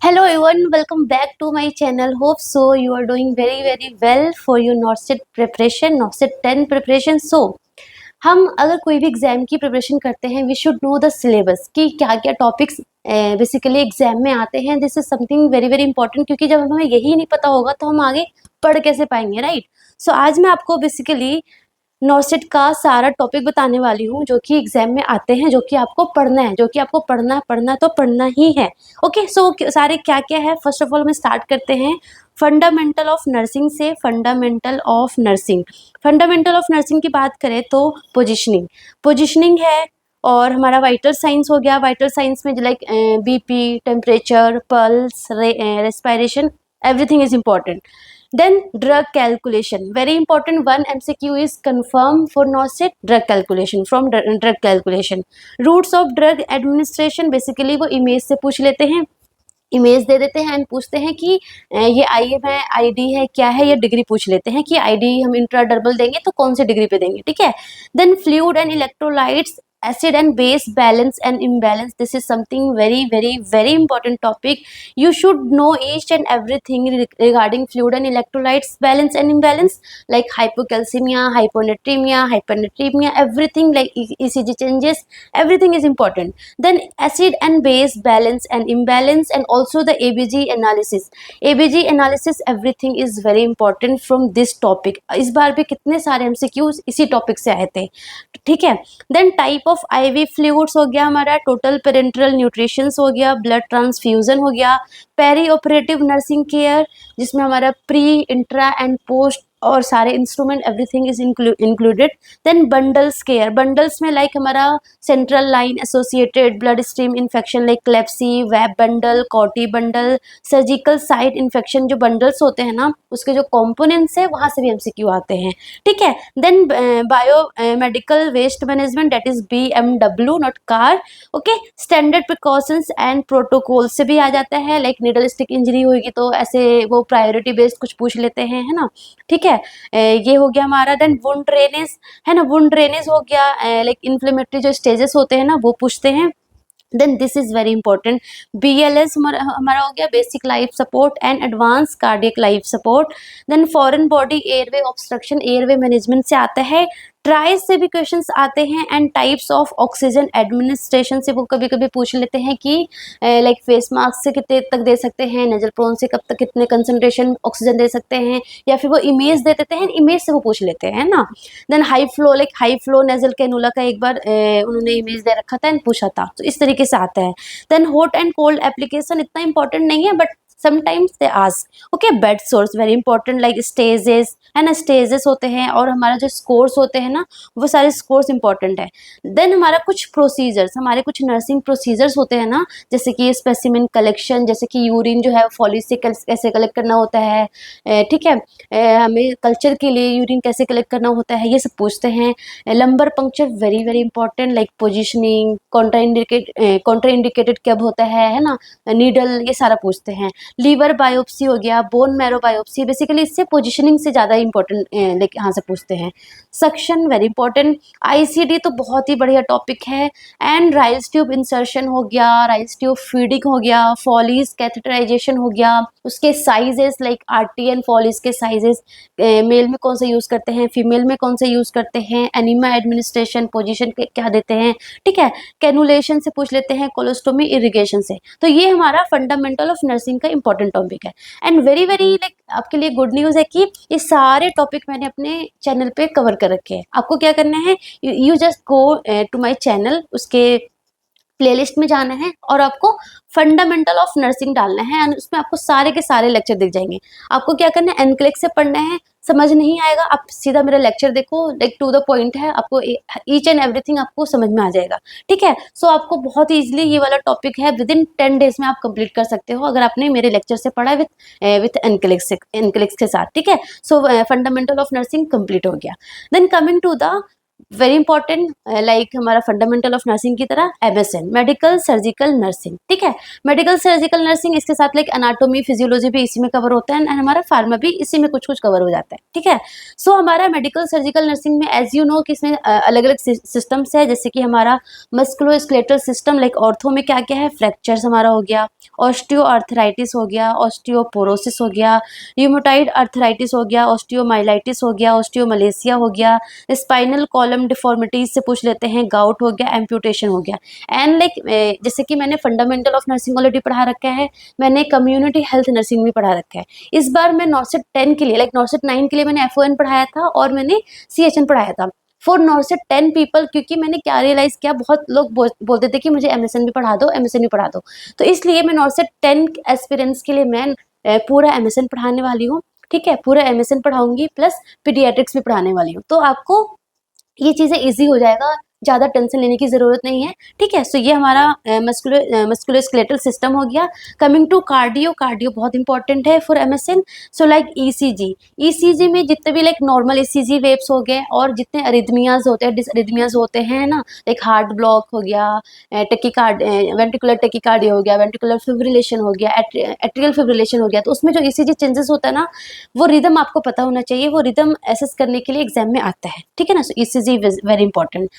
Hello everyone, welcome back to my channel. Hope so you are doing very well for your NORCET preparation, NORCET 10 preparation. So हम अगर कोई भी exam की preparation करते हैं we should know the syllabus कि क्या क्या टॉपिक्स बेसिकली एग्जाम में आते हैं. This is something very important क्योंकि जब हमें यही नहीं पता होगा तो हम आगे पढ़ कैसे पाएंगे, राइट. सो आज मैं आपको बेसिकली नॉर्सेट का सारा टॉपिक बताने वाली हूँ जो कि एग्जाम में आते हैं, जो कि आपको पढ़ना है, जो कि आपको पढ़ना तो पढ़ना ही है. ओके, सो सारे क्या क्या है, फर्स्ट ऑफ ऑल हम स्टार्ट करते हैं फंडामेंटल ऑफ नर्सिंग से. Fundamental of nursing, fundamental of nursing की बात करें तो पोजिशनिंग है, और हमारा वाइटल साइंस हो गया. वाइटल साइंस में like BP, temperature, pulse, respiration, everything is important. Then drug calculation, very important. One MCQ is confirmed for NORCET. Drug calculation, from drug calculation. Routes of drug administration, basically वो image से पूछ लेते हैं, image दे देते हैं and पूछते हैं कि ये IM है, ID है, क्या है, ये डिग्री पूछ लेते हैं कि ID हम इंट्राडर्मल देंगे तो कौन से डिग्री पे देंगे, ठीक है. Then fluid and electrolytes, acid and base balance and imbalance. This is something very important topic. You should know each and everything regarding fluid and electrolytes balance and imbalance, like hypocalcemia, hyponatremia, everything, like ECG changes, everything is important. Then acid and base balance and imbalance, and also the ABG analysis, everything is very important from this topic. इस बार भी कितने सारे MCQs इसी topic से आए थे, ठीक है. Then type of IV fluids हो गया हमारा, टोटल पेरेंटरल न्यूट्रिशंस हो गया, ब्लड ट्रांसफ्यूजन हो गया, पेरी ऑपरेटिव नर्सिंग केयर जिसमें हमारा प्री, इंट्रा एंड पोस्ट और सारे instrument, everything is included. Then bundles care, bundles में लाइक हमारा central line associated blood stream infection like CLABSI, VAP bundle, CAUTI bundle, surgical site infection, जो bundles होते हैं ना उसके जो कॉम्पोनेंट्स है वहां से भी MCQ आते हैं, ठीक है. Then bio medical waste management, that is BMW, not car. Okay, standard precautions and protocol से भी आ जाता है, लाइक निडल स्टिक इंजरी होगी तो ऐसे वो प्रायोरिटी बेस्ड कुछ पूछ लेते हैं, है ना, ठीक है. ये हो गया हमारा. देन वुंड ड्रेनेज है ना, वुंड ड्रेनेज हो गया, लाइक इन्फ्लेमेटरी जो स्टेजेस होते हैं ना वो पूछते हैं. Then this is very important. BLS हमारा हो गया, basic life support and advance cardiac life support. Then foreign body airway obstruction, airway management से आता है. ट्राइस से भी क्वेश्चंस आते हैं, and types of oxygen administration से वो कभी कभी पूछ लेते हैं कि लाइक फेस मास्क से कितने तक दे सकते हैं, नेजल प्रोन से कब तक कितने कंसंट्रेशन ऑक्सीजन दे सकते हैं, या फिर वो इमेज दे देते हैं, इमेज से वो पूछ लेते हैं ना. Then high flow, like high flow nasal cannula का एक बार उन्होंने इमेज दे रखा था एंड पूछा था, तो इस तरीके से आता है. Then hot and cold application इतना इंपॉर्टेंट नहीं है but sometimes they ask. Okay, bed sores very important, like stages है ना, स्टेजेस होते हैं, और हमारा जो स्कोर्स होते हैं ना वो सारे स्कोर्स इंपॉर्टेंट है. देन हमारा कुछ प्रोसीजर्स, हमारे कुछ नर्सिंग प्रोसीजर्स होते हैं ना, जैसे कि स्पेसिमेन कलेक्शन, जैसे कि यूरिन जो है फॉलिस से कैसे कलेक्ट करना होता है, ठीक है. हमें कल्चर के लिए यूरिन कैसे कलेक्ट करना होता है, ये सब पूछते हैं. Lumbar puncture very important, like positioning, contraindicated कब होता है ना, नीडल, ये सारा पूछते हैं. लीवर बायोप्सी हो गया, बोन मैरो बायोप्सी, बेसिकली इससे पोजीशनिंग से ज़्यादा इंपॉर्टेंट लाइक यहाँ से पूछते हैं. Suction very important. ICD तो बहुत ही बढ़िया टॉपिक है. एंड राइल्स ट्यूब इंसर्शन हो गया, राइल्स ट्यूब फीडिंग हो गया, फॉलीज कैथेटराइजेशन हो गया, उसके sizes like RT and follies के साइजेस, मेल में कौन से यूज़ करते हैं, फीमेल में कौन से यूज़ करते हैं, एनिमा एडमिनिस्ट्रेशन, पोजिशन क्या देते हैं, ठीक है. कैनुलेशन से पूछ लेते हैं, कोलोस्टोमी, इरिगेशन से. तो ये हमारा फंडामेंटल ऑफ नर्सिंग का इंपॉर्टेंट टॉपिक है. एंड वेरी लाइक आपके लिए गुड न्यूज़ है कि ये सारे टॉपिक मैंने अपने चैनल पे कवर कर रखे हैं. आपको क्या करना है, you just go to my channel, उसके प्लेलिस्ट में जाना है और आपको फंडामेंटल ऑफ नर्सिंग डालना है, एंड उसमें आपको सारे के सारे लेक्चर दिख जाएंगे. आपको क्या करना है, एनक्लिक से पढ़ना है. समझ नहीं आएगा आप सीधा मेरा लेक्चर देखो, लाइक टू द पॉइंट है, आपको ईच एंड एवरीथिंग आपको समझ में आ जाएगा, ठीक है. सो आपको बहुत ईजिली ये वाला टॉपिक है विद इन 10 डेज में आप कंप्लीट कर सकते हो अगर आपने मेरे लेक्चर से पढ़ा विथ एनक्लिक्स के साथ, ठीक है. So fundamental of nursing complete हो गया. Then coming to the very important, like हमारा फंडामेंटल ऑफ नर्सिंग की तरह MSN मेडिकल सर्जिकल नर्सिंग, ठीक है। मेडिकल सर्जिकल नर्सिंग इसके साथ लाइक एनाटोमी फिजियोलॉजी भी इसी में कवर होता है, एंड हमारा फार्मा भी इसी में कुछ कुछ कवर हो जाता है, ठीक है। सो हमारा मेडिकल सर्जिकल नर्सिंग में एज यू नो कि इसमें अलग अलग सिस्टम्स है, जैसे कि हमारा मस्कुलोस्केलेटल सिस्टम, लाइक ऑर्थो में क्या क्या है, फ्रैक्चर्स हमारा हो गया, ऑस्टियो आर्थराइटिस हो गया, ऑस्टियोपोरोसिस हो गया, यूमोटाइड आर्थराइटिस हो गया, ऑस्टियोमाइलाइटिस हो गया, ऑस्टियोमलेशिया हो गया, स्पाइनल कॉलम डिफॉर्मिटीज से पूछ लेते हैं, गाउट हो गया, एम्प्यूटेशन हो गया। एंड लाइक जैसे कि मैंने फंडामेंटल ऑफ नर्सिंग ऑलरेडी पढ़ा रखा है, मैंने कम्युनिटी हेल्थ नर्सिंग भी पढ़ा रखा है। इस बार मैं नॉर्सेट 10 के लिए, लाइक नॉर्सेट 9 के लिए मैंने FON पढ़ाया था और मैंने CHN पढ़ाया था फॉर नॉर्सेट 10 पीपल, क्योंकि मैंने क्या रियलाइज किया, बहुत लोग बोलते थे कि मुझे MSN भी पढ़ा दो, MSN भी पढ़ा दो, तो इसलिए मैं नॉर्सेट 10 एस्पिरेंट्स के लिए मैं पूरा MSN पढ़ाने वाली हूँ, ठीक है। पूरा MSN पढ़ाऊंगी प्लस पीडियाट्रिक्स भी पढ़ाने वाली हूँ, तो आपको ये चीज़ें ईज़ी हो जाएगा, ज़्यादा टेंशन लेने की ज़रूरत नहीं है, ठीक है। सो ये हमारा मस्कुलोस्केलेटल सिस्टम हो गया। कमिंग टू कार्डियो, कार्डियो बहुत इंपॉर्टेंट है for MSN। So like ECG में जितने भी लाइक नॉर्मल ECG वेव्स हो गए और जितने अरिथमियाज होते हैं, डिसअरिथमियाज होते हैं ना, लाइक हार्ट ब्लॉक हो गया, टेकिकार्ड वेंट्रिकुलर टेकिकार्डिया हो गया, वेंट्रिकुलर फिब्रिलेशन हो गया, एट्रियल फिब्रिलेशन हो गया, तो उसमें जो ECG चेंजेस होता है ना, वो रिदम आपको पता होना चाहिए, वो रिदम एसेस करने के लिए एग्जाम में आता है, ठीक है ना। So ECG very important.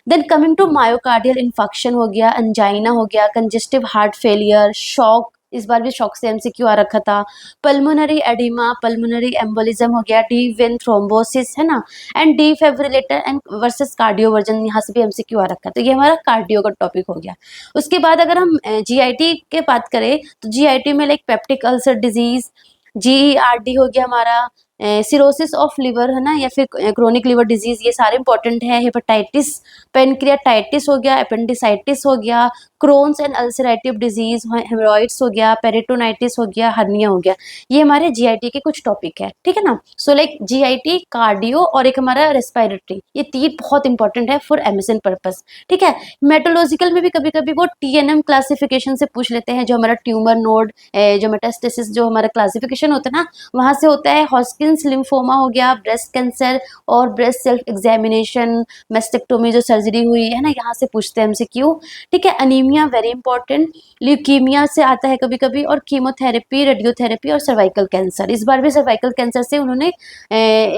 Then coming to myocardial infection हो गया, अंजाइना हो गया, कंजेस्टिव हार्ट फेलियर, शॉक, इस बार भी शॉक से MCQ आ रखा था, पल्मोनरी एडिमा, पल्मोनरी एम्बोलिज्म हो गया, डी वेन थ्रोम्बोसिस है ना, and defibrillator and versus cardio version, यहाँ से भी MCQ आ रखा है, तो ये हमारा कार्डियो का टॉपिक हो गया। उसके बाद अगर हम GIT के बात करें, तो GIT में like peptic ulcer disease, GERD हो गया हमारा, सिरोसिस ऑफ लिवर है ना, या फिर क्रोनिक लिवर डिजीज, ये सारे इंपॉर्टेंट है। हेपेटाइटिस, पेनक्रियाटाइटिस हो गया, अपेंडिसाइटिस हो गया, Crohn's and ulcerative disease, haemorrhoids हो गया, पेरिटोनाइटिस हो गया, हर्निया हो गया, ये हमारे GIT के कुछ टॉपिक है, ठीक है ना। सो लाइक GIT, कार्डियो और एक हमारा रेस्पिरेटरी, ये तीन बहुत इंपॉर्टेंट है फॉर MSN पर्पस, ठीक है। मेटोलॉजिकल में भी कभी कभी वो TNM क्लासिफिकेशन से पूछ लेते हैं, जो हमारा ट्यूमर नोड, जो मेटास्टेसिस, जो हमारा क्लासिफिकेशन होता है ना, वहाँ से होता है। हॉस्किन्स लिम्फोमा हो गया, ब्रेस्ट कैंसर और ब्रेस्ट सेल्फ एग्जामिनेशन, मेस्टेक्टोमी जो सर्जरी हुई है ना, यहाँ से पूछते हैं MCQ, ठीक है। अनीमिया वेरी इंपॉर्टेंट, ल्यूकीमिया से आता है कभी कभी, और कीमोथेरेपी, रेडियोथेरेपी और सर्वाइकल कैंसर, इस बार भी सर्वाइकल कैंसर से उन्होंने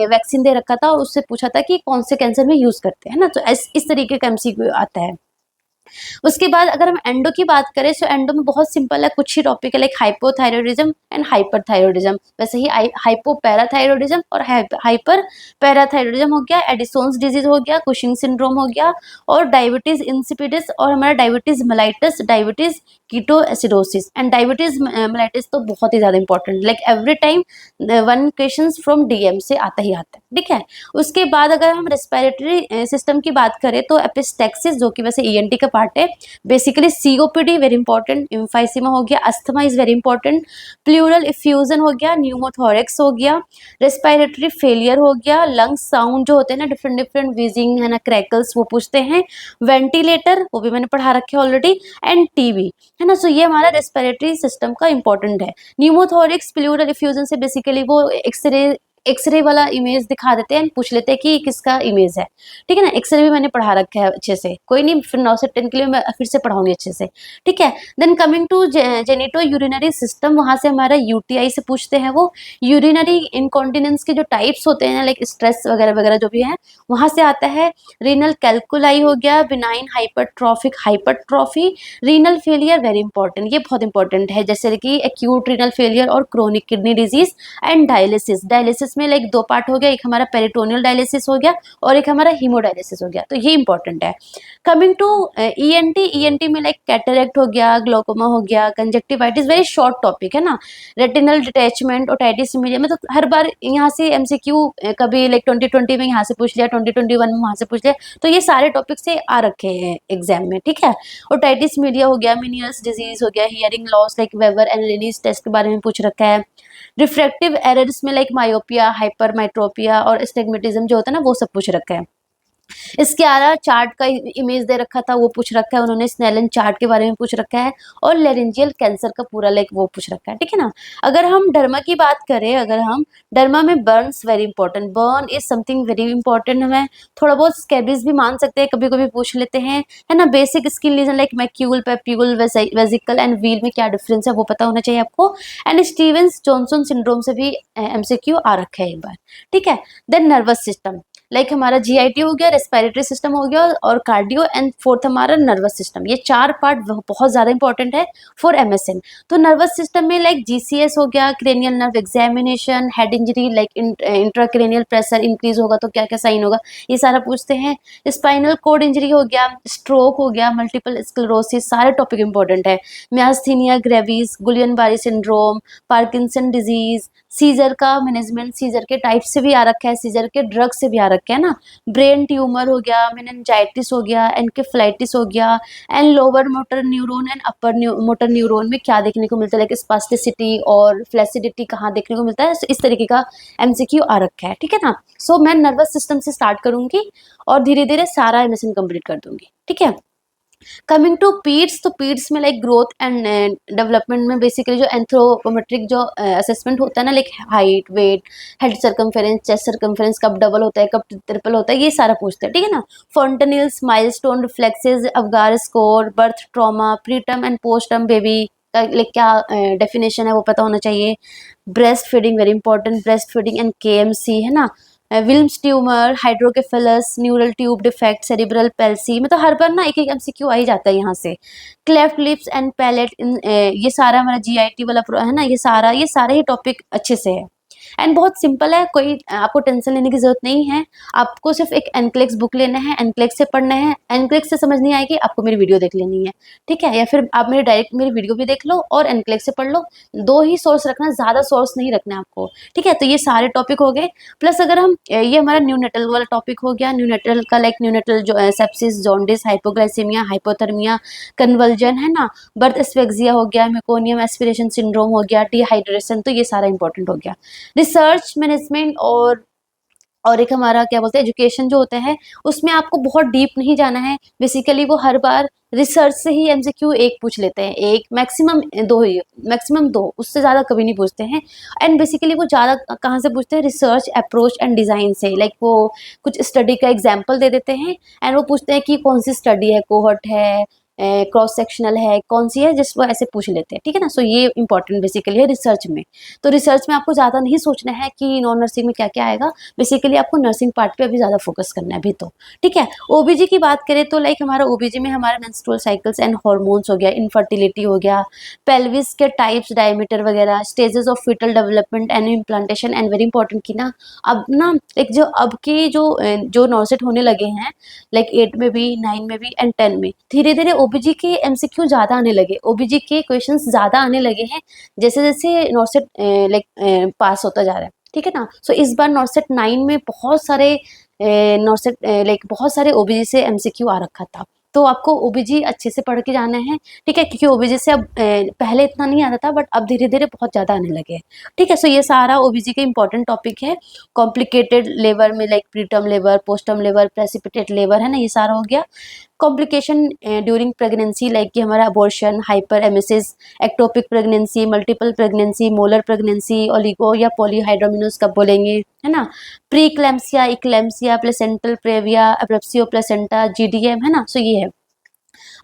वैक्सीन दे रखा था और उससे पूछा था कि कौन से कैंसर में यूज करते हैं ना, तो इस तरीके का MCQ आता है। उसके बाद अगर हम एंडो की बात करें, तो एंडो में बहुत सिंपल है, कुछ ही टॉपिक है, लाइक हाइपोथायरॉयडिज्म एंड हाइपरथायरॉयडिज्म, वैसे ही हाइपोपैराथायरॉयडिज्म और हाइपर पैराथायरॉयडिज्म हो गया, एडिसोन्स डिजीज हो गया, कुशिंग सिंड्रोम हो गया, और डायबिटीज इंसिपिडिस, और हमारा diabetes mellitus, diabetes ketoacidosis and diabetes mellitus, तो बहुत ही ज्यादा important, like every time 1 question from DM से आता ही आता है, ठीक है। उसके बाद अगर हम रेस्पिरेटरी सिस्टम की बात करें, तो एपिस्टेक्सिस, जो कि वैसे ENT का पार्ट है, बेसिकली COPD वेरी इंपॉर्टेंट, इम्फाइसीमा हो गया, asthma is very important, pleural effusion हो गया, न्यूमोथोरेक्स हो गया, रेस्पिरेटरी फेलियर हो गया, लंग साउंड जो होते हैं ना, डिफरेंट डिफरेंट व्हीजिंग है ना, क्रैकल्स, वो पूछते हैं, वेंटिलेटर वो भी मैंने पढ़ा रखे ऑलरेडी, एंड TB है ना। सो ये हमारा रेस्पिरेटरी सिस्टम का इंपॉर्टेंट है। न्यूमोथोरिक्स, प्लूरल इफ्यूजन से बेसिकली वो एक्सरे वाला इमेज दिखा देते हैं, पूछ लेते हैं कि किसका इमेज है, ठीक है ना। एक्सरे भी मैंने पढ़ा रखा है अच्छे से, कोई नहीं, फिर 9 से 10 के लिए मैं फिर से पढ़ाऊंगी अच्छे से, ठीक है। Then coming to genito urinary system, वहां से हमारा UTI से पूछते हैं, वो यूरिनरी इनकॉन्टिनेंस के जो टाइप्स होते हैं, लाइक स्ट्रेस वगैरह वगैरह जो भी है, वहां से आता है। रीनल कैलकुलाई हो गया, benign hypertrophic hypertrophy, renal failure very important, ये बहुत इंपॉर्टेंट है, जैसे कि एक्यूट रीनल फेलियर और chronic kidney disease, and dialysis में लाइक 2 पार्ट हो गया, एक हमारा पेरिटोनियल डायलिसिस हो गया और एक हमारा हीमोडायलिसिस हो गया, तो ये इंपॉर्टेंट है। कमिंग टू ENT में लाइक कैटरेक्ट हो गया, ग्लोकोमा हो गया, कंजक्टिवाइटिस, वेरी शॉर्ट टॉपिक है ना, रेटिनल डिटैचमेंट, ओटाइटिस मीडिया में, तो हर बार यहाँ से MCQ कभी लाइक 2020 में यहाँ से पूछ लिया, 2021 में वहां से पूछ लिया, तो ये सारे टॉपिक से आ रखे हैं एग्जाम में, ठीक है। ओटाइटिस मीडिया हो गया, मिनियस डिजीज हो गया, hearing loss, like Weber and Rinne's test के बारे में पूछ रखा है। रिफ्रैक्टिव एरर्स में लाइक मायोपिया, हाइपरमेट्रोपिया और एस्टिग्मेटिज्म जो होता है ना, वो सब पूछ रखा है। इसके अलावा चार्ट का इमेज दे रखा था, वो पूछ रखा है उन्होंने, स्नेलन चार्ट के बारे में पूछ रखा है, और लेरेंजियल कैंसर का पूरा लाइक वो पूछ रखा है, ठीक है ना। अगर हम डर्मा की बात करें, अगर हम डर्मा में Burns very important, burn is something very important, हमें थोड़ा बहुत स्कैबिस भी मान सकते हैं, कभी कभी पूछ लेते हैं, है ना। Basic skin lesion like macule, papule, vesicle and wheal में क्या डिफरेंस है वो पता होना चाहिए आपको। एंड स्टीवेंस जॉनसन सिंड्रोम से भी एमसीक्यू आ रखा है एक बार, ठीक है। देन नर्वस सिस्टम, लाइक हमारा जीआईटी हो गया, रेस्पिरेटरी सिस्टम हो गया, और कार्डियो, एंड फोर्थ हमारा नर्वस सिस्टम। ये चार पार्ट बहुत ज्यादा इंपॉर्टेंट है फॉर एमएसएन। तो नर्वस सिस्टम में लाइक जीसीएस हो गया, cranial nerve examination, head injury like intracranial pressure increase होगा तो क्या क्या साइन होगा, ये सारा पूछते हैं। स्पाइनल कोड इंजरी हो गया, स्ट्रोक हो गया, मल्टीपल स्क्लेरोसिस, सारे टॉपिक इंपॉर्टेंट है। म्यास्थीनिया ग्रेविस, गुलियन बारी सिंड्रोम, पार्किंसन डिजीज, सीजर का मैनेजमेंट, सीजर के टाइप से भी आ रखा है, सीजर के ड्रग से भी आ रखा है ना। ब्रेन ट्यूमर हो गया, मेनिंजाइटिस हो गया, एनकेफ्लाइटिस हो गया, and lower motor neuron and upper motor neuron में क्या देखने को मिलता है, लाइक स्पास्टिसिटी और फ्लेसिडिटी कहाँ देखने को मिलता है, इस तरीके का एमसीक्यू आ रखा है, ठीक है ना। सो मैं नर्वस सिस्टम से स्टार्ट करूंगी और धीरे धीरे सारा एमएसएन कंप्लीट कर दूंगी, ठीक है। कमिंग टू पीड्स, तो पीड्स में लाइक ग्रोथ एंड डेवलपमेंट में बेसिकली जो एंथ्रोपोमेट्रिक जो असेसमेंट होता है ना, like height, weight, head circumference, chest circumference, कब डबल होता है, कब ट्रिपल होता है, ये सारा पूछते हैं, ठीक है ना। Fontanelles, milestone, reflexes, Apgar score, birth trauma, preterm and postterm baby का लाइक क्या डेफिनेशन है वो पता होना चाहिए। Breast feeding very important, breast feeding and KMC, है ना। Wilms tumour, hydrocephalus, neural tube defect, cerebral palsy, मतलब हर बार ना एक एक एमसीक्यू आ ही जाता है यहाँ से। क्लेफ्ट लिप्स एंड पैलेट, इन ये सारा हमारा जीआईटी वाला है ना, ये सारे ही टॉपिक अच्छे से है। एंड बहुत सिंपल है, कोई आपको टेंशन लेने की जरूरत नहीं है। आपको सिर्फ एक एनक्लेक्स बुक लेना है, एनक्लेक्स से पढ़ना है, एनक्लेक्स से समझ नहीं आएगी आपको मेरी वीडियो देख लेनी है, ठीक है। या फिर आप मेरे डायरेक्ट मेरी वीडियो भी देख लो और एनक्लेक्स से पढ़ लो, दो ही सोर्स रखना, ज्यादा सोर्स नहीं रखना आपको, ठीक है। तो ये सारे टॉपिक हो गए। प्लस अगर हम ये हमारा न्यूनेटल वाला टॉपिक हो गया, न्यूनेटल का लाइक न्यूनेटल जो sepsis, jaundice, hypoglycaemia, hypothermia, convulsion, है ना। बर्थ एस्फेक्सिया हो गया, मेकोनियम एस्पिरेशन सिंड्रोम हो गया, डिहाइड्रेशन, तो ये सारा इंपॉर्टेंट हो गया। रिसर्च मैनेजमेंट और एक हमारा क्या बोलते हैं एजुकेशन जो होता है, उसमें आपको बहुत डीप नहीं जाना है। बेसिकली वो हर बार रिसर्च से ही एमसीक्यू एक पूछ लेते हैं, एक मैक्सिमम दो ही, मैक्सिमम दो, उससे ज़्यादा कभी नहीं पूछते हैं। एंड बेसिकली वो ज़्यादा कहाँ से पूछते हैं, रिसर्च अप्रोच एंड डिज़ाइन से, लाइक वो कुछ स्टडी का एग्जाम्पल दे देते हैं एंड वो पूछते हैं कि कौन सी स्टडी है, कोहर्ट है, क्रॉस सेक्शनल है, कौन सी है, जिसको ऐसे पूछ लेते हैं, ठीक है ना। सो ये इंपॉर्टेंट बेसिकली है रिसर्च में। तो रिसर्च में आपको ज़्यादा नहीं सोचना है कि नॉन नर्सिंग में क्या क्या आएगा, बेसिकली आपको नर्सिंग पार्ट पे अभी ज़्यादा फोकस करना है अभी तो, ठीक है। ओबीजी की बात करें तो लाइक हमारा ओबीजी में हमारा मेंस्ट्रुअल साइकिल्स एंड हॉर्मोन्स हो गया, इनफर्टिलिटी हो गया, पेल्विस के टाइप्स, डायमीटर वगैरह, stages of fetal development and implantation, and very important की ना, अब ना एक जो अब के जो नॉर्सेट होने लगे हैं, लाइक 8 में भी, 9 में भी एंड 10 में, धीरे धीरे ओबीजी के एमसीक्यू ज्यादा आने लगे, ओबीजी के क्वेश्चंस ज्यादा आने लगे हैं जैसे जैसे नॉर्सेट लाइक पास होता जा रहा है, ठीक है ना। सो इस बार नॉर्सेट 9 में बहुत सारे नॉर्सेट लाइक बहुत सारे ओबीजी से एमसीक्यू आ रखा था। तो आपको ओबीजी अच्छे से पढ़ के जाना है, ठीक है, क्योंकि ओबीजी से अब पहले इतना नहीं आता था बट अब धीरे धीरे बहुत ज़्यादा आने लगे हैं, ठीक है। सो ये सारा ओबीजी के इंपॉर्टेंट टॉपिक है। कॉम्प्लिकेटेड लेबर में like preterm labour, postterm labour, precipitate labour, है ना, ये सारा हो गया। कॉम्प्लिकेशन ड्यूरिंग प्रेगनेंसी लाइक कि हमारा abortion, hyper emesis, ectopic pregnancy, multiple pregnancy, molar pregnancy, oligo या पॉलीहाइड्रोमिनोस कब बोलेंगे, है ना। Pre eclampsia, eclampsia, placental previa, abruptio placenta, GDM, है ना। सो ये है,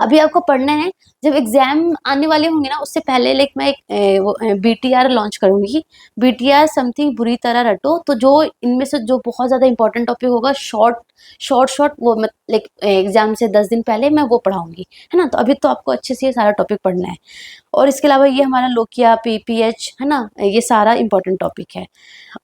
अभी आपको पढ़ना है। जब एग्जाम आने वाले होंगे ना उससे पहले लाइक मैं एक बीटीआर लॉन्च करूंगी, बीटीआर समथिंग बुरी तरह रटो, तो जो इनमें से जो बहुत ज़्यादा इंपॉर्टेंट टॉपिक होगा, शॉर्ट वो लाइक एग्जाम से 10 दिन पहले मैं वो पढ़ाऊंगी, है ना। तो अभी तो आपको अच्छे से ये सारा टॉपिक पढ़ना है। और इसके अलावा ये हमारा लोकिया, पीपीएच, है ना, ये सारा इंपॉर्टेंट टॉपिक है।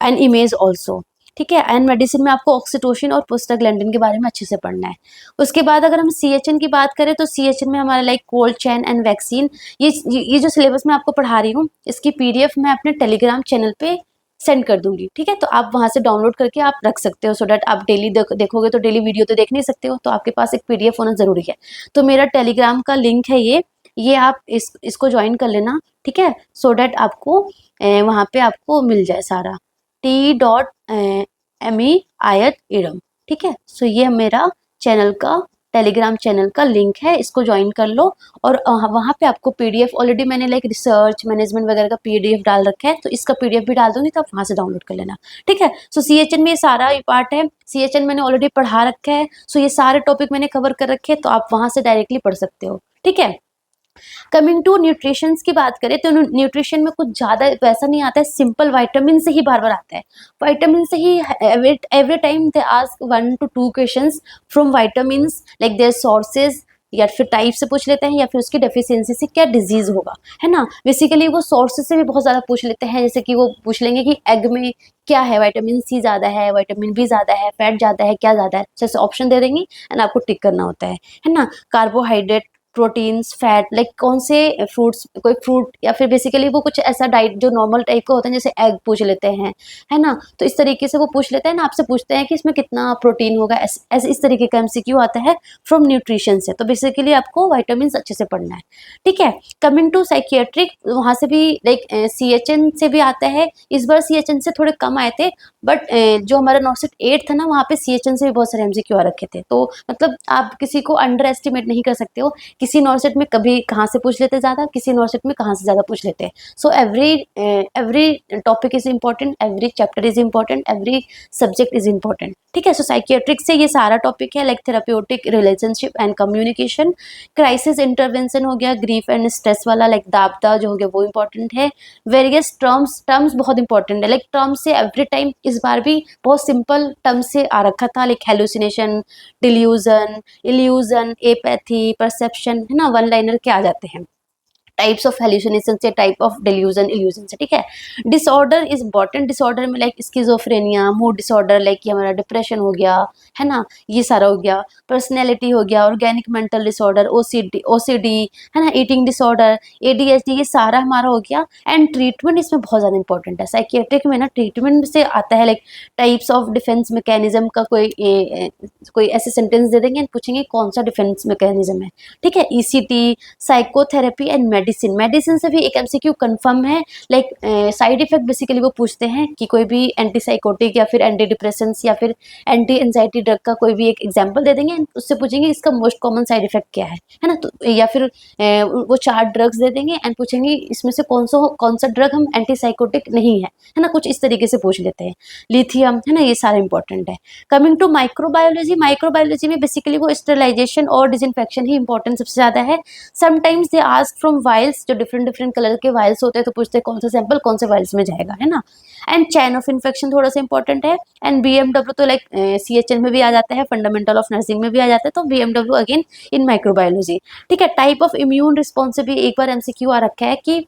एंड इमेज ऑल्सो, ठीक है। एंड मेडिसिन में आपको ऑक्सीटोसिन और प्रोस्टाग्लैंडिन के बारे में अच्छे से पढ़ना है। उसके बाद अगर हम सीएचएन की बात करें तो सीएचएन में हमारा like cold chain and vaccine, ये जो सिलेबस मैं आपको पढ़ा रही हूँ इसकी पीडीएफ मैं अपने टेलीग्राम चैनल पे सेंड कर दूंगी, ठीक है। तो आप वहां से डाउनलोड करके आप रख सकते हो, सो डैट आप डेली देखोगे तो डेली वीडियो तो देख नहीं सकते हो, तो आपके पास एक पीडीएफ होना जरूरी है। तो मेरा टेलीग्राम का लिंक है ये आप इसको ज्वाइन कर लेना, ठीक है, सो डैट आपको वहां पे आपको मिल जाए सारा, t.me @idam, ठीक है। सो ये मेरा चैनल का टेलीग्राम चैनल का लिंक है, इसको ज्वाइन कर लो। और वहाँ पे आपको पीडीएफ ऑलरेडी मैंने लाइक रिसर्च मैनेजमेंट वगैरह का पीडीएफ डाल रखा है, तो इसका पीडीएफ भी डाल दूंगी, तो आप वहाँ से डाउनलोड कर लेना। ठीक है। सो सीएचएन में ये सारा पार्ट है, सीएचएन मैंने ऑलरेडी पढ़ा रखा है। सो ये सारे टॉपिक मैंने कवर कर रखे हैं, तो आप वहाँ से डायरेक्टली पढ़ सकते हो। ठीक है। कमिंग टू न्यूट्रिशंस की बात करें तो न्यूट्रिशन में कुछ ज़्यादा वैसा नहीं आता है, सिंपल विटामिन से ही बार बार आता है। विटामिन से ही every time they ask 1 to 2 questions from vitamins, like their sources, या फिर टाइप से पूछ लेते हैं, या फिर उसकी डेफिशिएंसी से क्या डिजीज होगा, है ना। बेसिकली वो सोर्सेज से भी बहुत ज़्यादा पूछ लेते हैं, जैसे कि वो पूछ लेंगे कि एग में क्या है, विटामिन सी ज़्यादा है, विटामिन बी ज़्यादा है, फैट ज़्यादा है, क्या ज़्यादा है, जैसे ऑप्शन दे देंगे एंड आपको टिक करना होता है ना। कार्बोहाइड्रेट, प्रोटीन्स, फैट, लाइक कौन से फ्रूट्स, कोई फ्रूट, या फिर बेसिकली वो कुछ ऐसा डाइट जो नॉर्मल टाइप का होता है, जैसे एग पूछ लेते हैं, है ना। तो इस तरीके से वो पूछ लेते हैं ना, आपसे पूछते हैं कि इसमें कितना प्रोटीन होगा, ऐसे इस तरीके का एमसीक्यू आता है फ्रॉम न्यूट्रिशन से। तो बेसिकली आपको विटामिन अच्छे से पढ़ना है। ठीक है। कमिंग टू साइकियाट्रिक, वहाँ से भी लाइक सीएचएन से भी आता है। इस बार सीएचएन से थोड़े कम आए थे, बट जो हमारा नॉर्सेट 8 था ना, वहाँ पे सीएचएन से भी बहुत सारे एमसीक्यू आ रखे थे। तो मतलब आप किसी को अंडर एस्टिमेट नहीं कर सकते हो, किसी नॉर्सेट में कभी कहाँ से पूछ लेते ज़्यादा, किसी नॉर्सेट में कहाँ से ज़्यादा पूछ लेते हैं। So every topic is important, every chapter is important, every subject is important. ठीक है। सो साइकियाट्रिक से ये सारा टॉपिक है, like therapeutic, relationship and communication, crisis intervention हो गया, ग्रीफ एंड स्ट्रेस वाला, लाइक दाबदा जो हो गया वो इम्पॉर्टेंट है। वेरियस टर्म्स बहुत इंपॉर्टेंट है, लाइक टर्म्स से एवरी टाइम, इस बार भी बहुत सिंपल टर्म से आ रखा था, like hallucination, delusion, illusion, apathy, perception, है ना, वन लाइनर के आ जाते हैं। टाइप्स ऑफ हेल्यूसिनेशन से, टाइप ऑफ डिल्यूजन, इल्यूजन से। ठीक है। डिसऑर्डर इज इंपॉर्टेंट, डिसऑर्डर में like schizophrenia, mood disorder, like ये हमारा डिप्रेशन हो गया, है ना, ये सारा हो गया। पर्सनैलिटी हो गया, ऑर्गेनिक मेंटल डिसऑर्डर, ओसीडी, है ना, ईटिंग डिसऑर्डर, एडीएचडी, ये सारा हमारा हो गया। एंड ट्रीटमेंट इसमें बहुत ज़्यादा इंपॉर्टेंट है। साइकियाट्रिक में ना ट्रीटमेंट से आता है, like types of defence mechanism का कोई ऐसे सेंटेंस दे देंगे, पूछेंगे कौन सा डिफेंस मैकेनिज्म है। ठीक है। ईसीटी, साइकोथेरेपी एंड मेडिसिन से भी एक एमसीक्यू कंफर्म है, लाइक साइड इफेक्ट बेसिकली वो पूछते हैं कि कोई भी एंटीसाइकोटिक या फिर एंटी डिप्रेसेंट्स या फिर एंटी एंजाइटी ड्रग का कोई भी एक एग्जांपल दे देंगे, उससे पूछेंगे इसका मोस्ट कॉमन साइड इफेक्ट क्या है ना। तो या फिर वो 4 ड्रग्स दे देंगे एंड पूछेंगे इसमें से कौन सा ड्रग हम एंटीसाइकोटिक नहीं है ना, कुछ इस तरीके से पूछ लेते हैं। लिथियम, है ना, ये सारा इंपॉर्टेंट है। कमिंग टू माइक्रोबायोलॉजी, माइक्रोबायोलॉजी में बेसिकली वो स्टेरिलाइजेशन और डिसइंफेक्शन ही इंपॉर्टेंट सबसे ज़्यादा है। समटाइम्स दे आस्क फ्रॉम वाइल्स, जो डिफरेंट डिफरेंट कलर के वाइल्स होते हैं, तो पूछते हैं कौन सा सैंपल कौन से वाइल्स में जाएगा, है ना। एंड चैन ऑफ इन्फेक्शन थोड़ा सा इंपॉर्टेंट है। एंड बीएमडब्ल्यू तो लाइक सीएचएन में भी आ जाता है, फंडामेंटल ऑफ नर्सिंग में भी आ जाता है, तो बीएमडब्ल्यू अगेन इन माइक्रोबायोलॉजी। ठीक है। टाइप ऑफ इम्यून रिस्पॉन्स से भी एक बार एमसीक्यू आ रखा है कि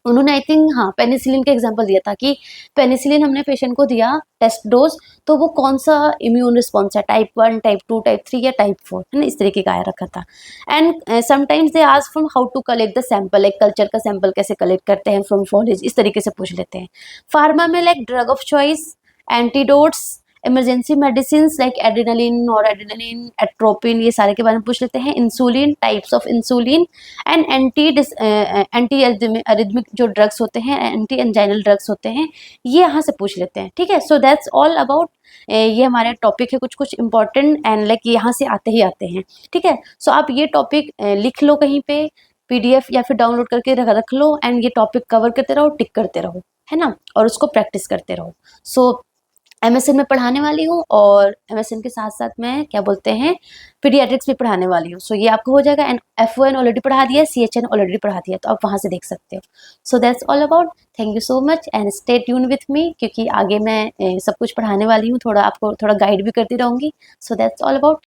उन्होंने आई थिंक हाँ पेनिसिलिन का एग्जांपल दिया था कि पेनिसिलिन हमने पेशेंट को दिया टेस्ट डोज, तो वो कौन सा इम्यून रिस्पॉन्स है, टाइप 1, टाइप 2, टाइप 3 या टाइप 4, है ना, इस तरीके का आया रखा था। And sometimes they ask from how to collect the sample, एक कल्चर का सैंपल कैसे कलेक्ट करते हैं फ्रॉम फॉलेज, इस तरीके से पूछ लेते हैं। फार्मा में like drug of choice, antidotes, emergency medicine like adrenaline, noradrenaline, atropine, ये सारे के बारे में पूछ लेते हैं। Insulin, types of insulin and anti arrhythmic जो ड्रग्स होते हैं, एंटी एंजाइनल ड्रग्स होते हैं, ये यहाँ से पूछ लेते हैं। ठीक है। सो दैट्स ऑल अबाउट, ये हमारे टॉपिक है कुछ कुछ इंपॉर्टेंट एंड लाइक यहाँ से आते ही आते हैं। ठीक है। सो आप ये टॉपिक लिख लो कहीं पे पीडीएफ या फिर डाउनलोड करके रख लो, एंड ये टॉपिक कवर करते रहो, टिक करते रहो, है ना, और उसको प्रैक्टिस करते रहो। सो एमएसएन में पढ़ाने वाली हूँ, और एमएसएन के साथ साथ मैं क्या बोलते हैं पीडियाट्रिक्स भी पढ़ाने वाली हूँ। सो ये आपको हो जाएगा। एंड एफओएन ऑलरेडी पढ़ा दिया है, सीएचएन ऑलरेडी पढ़ा दिया है, तो आप वहाँ से देख सकते हो। So that's all about, thank you so much and stay tune with me, क्योंकि आगे मैं सब कुछ पढ़ाने वाली हूँ, थोड़ा आपको थोड़ा गाइड भी करती रहूँगी। So that's all about.